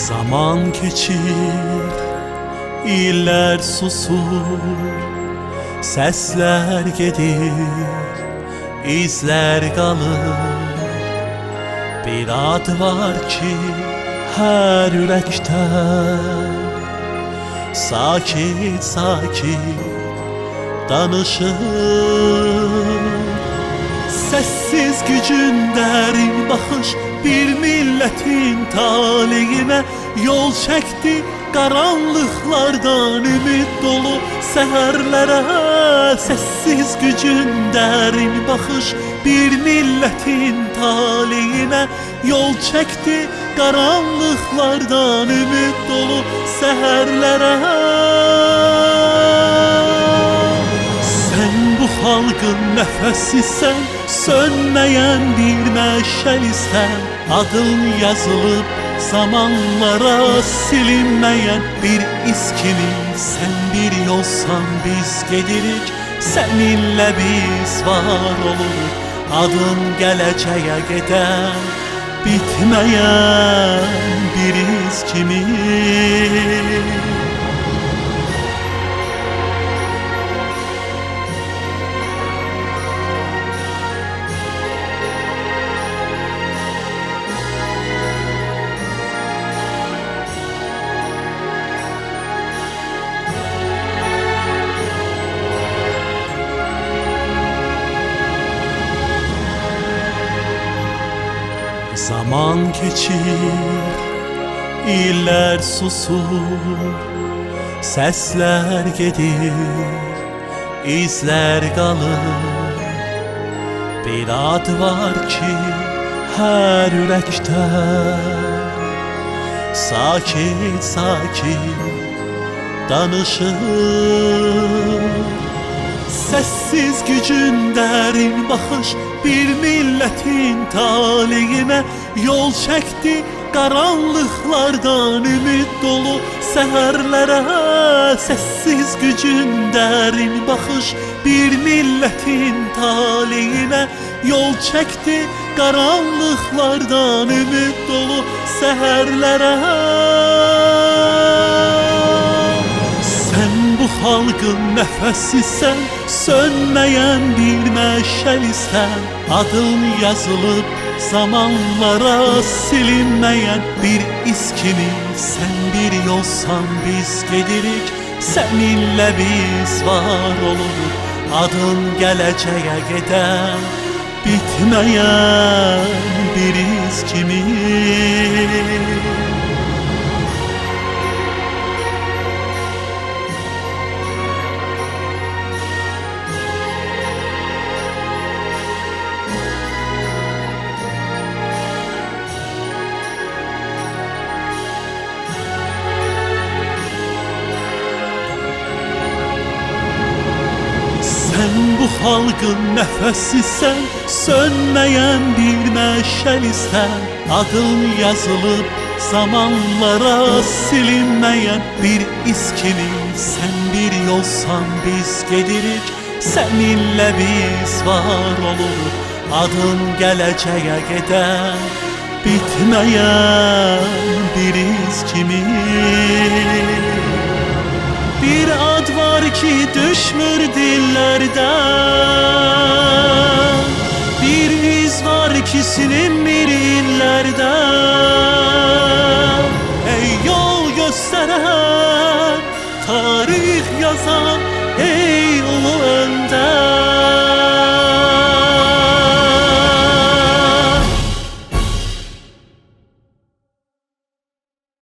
Zaman keçir, iller susur, sesler gedir, izler kalır. Bir ad var ki her yürekte, sakit sakit danışır. Sessiz gücün derin bakış bir milletin talihine yol çekti. Karanlıklardan ümit dolu seherlere, sessiz gücün derin bakış bir milletin talihine yol çekti. Karanlıklardan ümit dolu seherlere. Sen bu halkın nefesisən, sönmeyen bir meşalisen. Adın yazılıp zamanlara silinmeyen bir iskini. Sen bir yolsan biz gelirik, seninle biz var oluruk. Adın geleceğe giden, bitmeyen bir iz kimi. Zaman geçir, iller susur, sesler gelir, izler kalır. Bir ad var ki her yürekte, sakit sakit danışır. Sessiz gücün derin bakış bir milletin talihine yol çekti. Karanlıklardan ümit dolu seherlere, sessiz gücün derin bakış bir milletin talihine yol çekti. Karanlıklardan ümit dolu seherlere. Sen bu halkın nefesisən, sönmeyen bir meşalisen. Adın yazılıp zamanlara silinmeyen bir iskini. Sen bir yolsan biz gelirik, seninle biz var oluruk. Adın geleceğe giden, bitmeyen bir iz kimi. Sen bu halkın nefesisən, sönmeyen bir meşalisen. Adın yazılıp zamanlara silinmeyen bir iskini. Sen bir yolsan biz gelirik, seninle biz var oluruk. Adın geleceğe giden, bitmeyen bir iz kimi. Bir ad var ki düşmür dillerden, bir iz var ki silinmir illerden. Ey yol gösteren, tarih yazan